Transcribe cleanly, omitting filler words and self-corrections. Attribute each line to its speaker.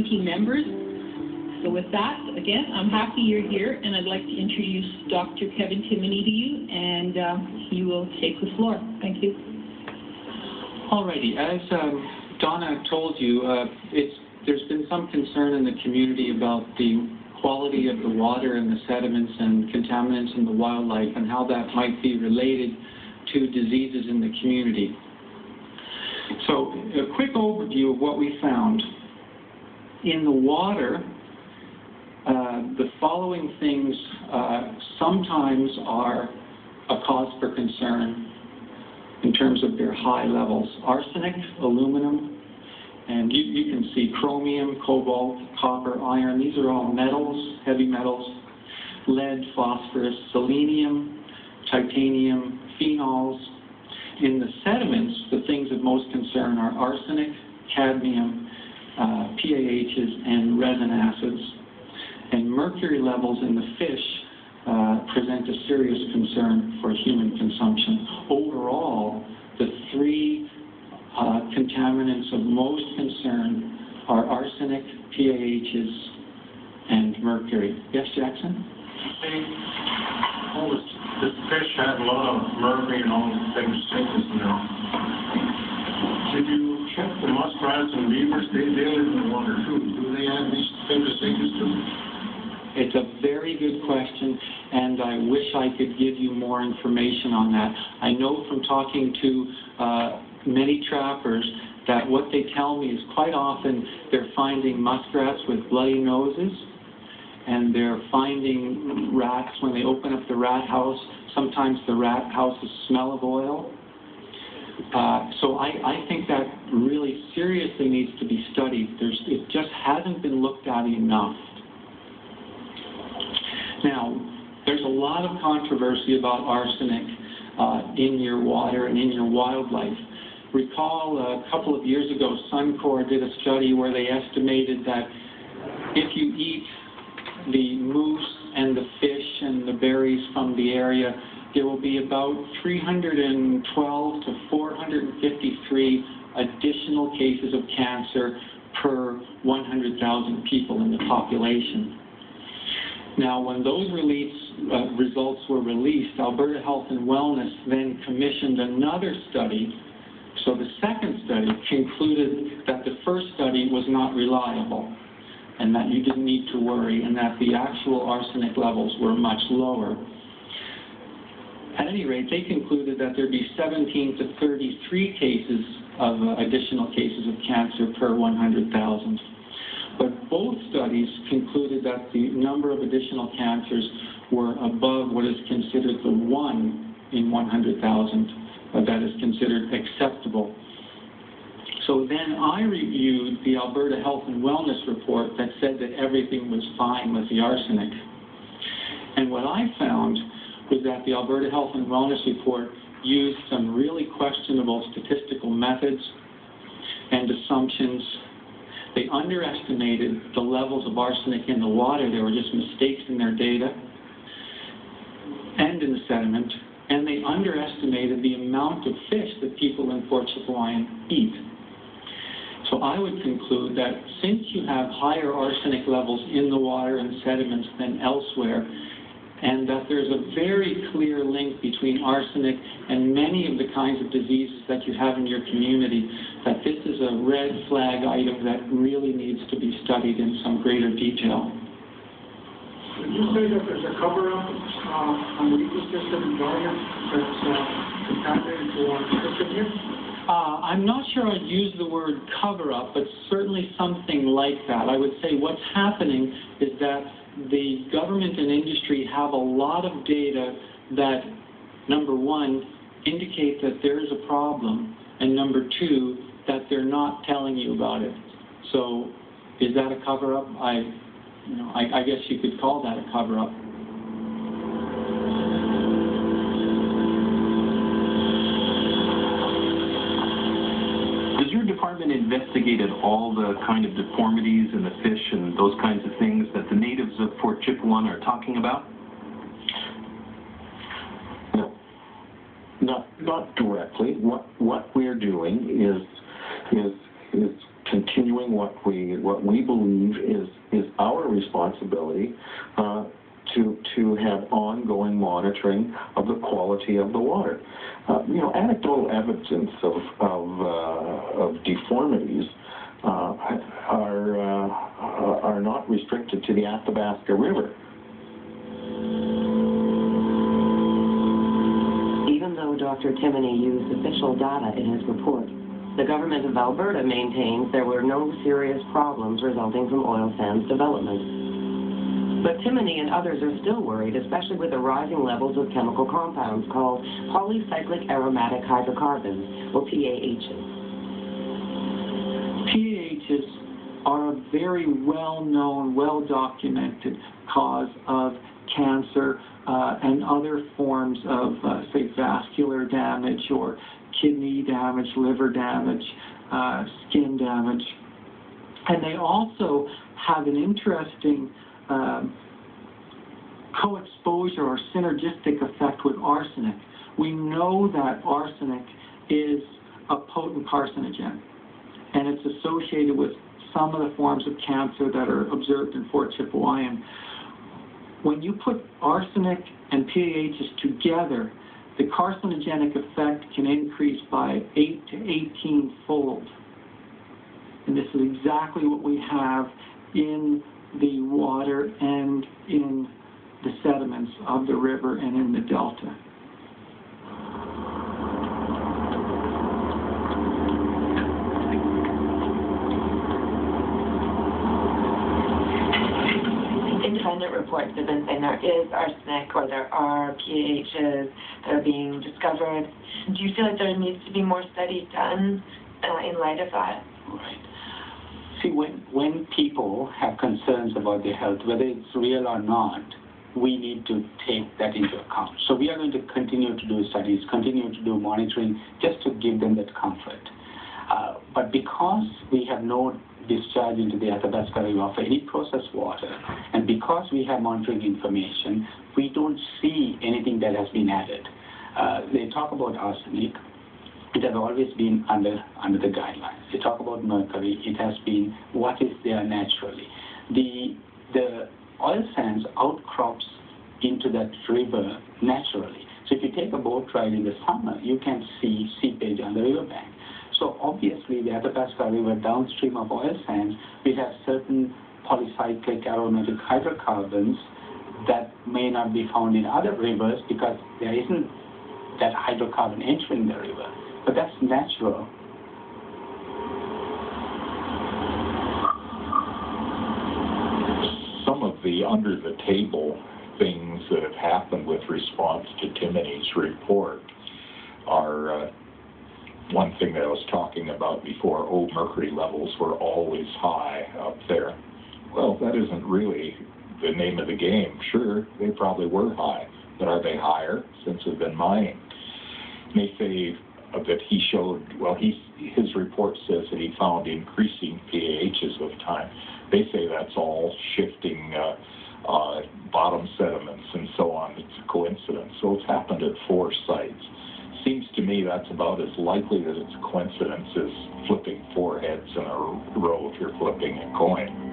Speaker 1: committee members. So with that, again, I'm happy you're here, and I'd like to introduce Dr. Kevin Timoney to you, and he will take the floor. Thank you.
Speaker 2: Alrighty, as Donna told you, there's been some concern in the community about the quality of the water and the sediments and contaminants in the wildlife and how that might be related to diseases in the community. So a quick overview of what we found. In the water, the following things sometimes are a cause for concern in terms of their high levels. Arsenic, aluminum, and you can see chromium, cobalt, copper, iron. These are all metals, heavy metals. Lead, phosphorus, selenium, titanium, phenols. In the sediments, the things of most concern are arsenic, cadmium, PAHs, and resin acids. And mercury levels in the fish present a serious concern for human consumption. Overall, the three contaminants of most concern are arsenic, PAHs, and mercury. Yes, Jackson?
Speaker 3: This fish had a lot of mercury and all the things sickness in there. Did you check the muskrats and beavers? They live in the water too. Do they have these things of sickness too?
Speaker 2: It's a very good question, and I wish I could give you more information on that. I know from talking to many trappers that what they tell me is quite often they're finding muskrats with bloody noses, and they're finding rats when they open up the rat house. Sometimes the rat houses smell of oil. So I think that really seriously needs to be studied. It just hasn't been looked at enough. Now, there's a lot of controversy about arsenic in your water and in your wildlife. Recall a couple of years ago, Suncor did a study where they estimated that if you eat the moose and the fish and the berries from the area, there will be about 312 to 453 additional cases of cancer per 100,000 people in the population. Now, when those results were released, Alberta Health and Wellness then commissioned another study. So the second study concluded that the first study was not reliable and that you didn't need to worry and that the actual arsenic levels were much lower. At any rate, they concluded that there'd be 17 to 33 cases of additional cases of cancer per 100,000. But both studies concluded that the number of additional cancers were above what is considered the 1 in 100,000 that is considered acceptable. So then I reviewed the Alberta Health and Wellness report that said that everything was fine with the arsenic. And what I found was that the Alberta Health and Wellness report used some really questionable statistical methods and assumptions. They underestimated the levels of arsenic in the water. There were just mistakes in their data and in the sediment. And they underestimated the amount of fish that people in Fort Chipewyan eat. So I would conclude that since you have higher arsenic levels in the water and sediments than elsewhere, and that there's a very clear link between arsenic and many of the kinds of diseases that you have in your community, that this is a red flag item that really needs to be studied in some greater detail.
Speaker 4: Would you say that there's a cover-up on the ecosystem environment that's contaminated to our system here?
Speaker 2: I'm not sure I'd use the word cover-up, but certainly something like that. I would say what's happening is that the government and industry have a lot of data that, number one, indicate that there is a problem, and number two, that they're not telling you about it. So is that a cover-up? I guess you could call that a cover-up.
Speaker 5: Has your department investigated all the kind of deformities in the fish and those kinds of things that the natives of Fort Chipewyan are talking about?
Speaker 6: No, not directly. What we're doing is continuing what we believe is our responsibility to have ongoing monitoring of the quality of the water. Anecdotal evidence of deformities are not restricted to the Athabasca River.
Speaker 7: Even though Dr. Timoney used official data in his report, the government of Alberta maintains there were no serious problems resulting from oil sands development. But Timoney and others are still worried, especially with the rising levels of chemical compounds called polycyclic aromatic hydrocarbons, or PAHs.
Speaker 2: PAHs are a very well-known, well-documented cause of cancer and other forms of, say, vascular damage or kidney damage, liver damage, skin damage. And they also have an interesting co-exposure or synergistic effect with arsenic. We know that arsenic is a potent carcinogen, and it's associated with some of the forms of cancer that are observed in Fort Chipewyan. When you put arsenic and PAHs together, the carcinogenic effect can increase by 8 to 18-fold. And this is exactly what we have in the water and in the sediments of the river and in the delta.
Speaker 8: Independent reports have been saying there is arsenic or there are PAHs that are being discovered. Do you feel like there needs to be more studies done in light of that?
Speaker 9: Right. See, when people have concerns about their health, whether it's real or not, we need to take that into account. So we are going to continue to do studies, continue to do monitoring, just to give them that comfort. But because we have no discharge into the Athabasca River for any processed water, and because we have monitoring information, we don't see anything that has been added. They talk about arsenic. It has always been under the guidelines. They talk about mercury. It has been what is there naturally. The oil sands outcrops into that river naturally. So if you take a boat ride in the summer, you can see seepage on the riverbank. So obviously the Athabasca River downstream of oil sands, we have certain polycyclic aromatic hydrocarbons that may not be found in other rivers because there isn't that hydrocarbon entering the river. But that's natural.
Speaker 6: Some of the under-the-table things that have happened with response to Timoney's report are one thing that I was talking about before. Mercury levels were always high up there. Well, that isn't really the name of the game. Sure, they probably were high, but are they higher since we've been mining? They say that he showed, well, his report says that he found increasing PAHs with time. They say that's all shifting bottom sediments and so on. It's a coincidence. So it's happened at 4 sites. Seems to me that's about as likely that it's a coincidence as flipping 4 heads in a row if you're flipping a coin.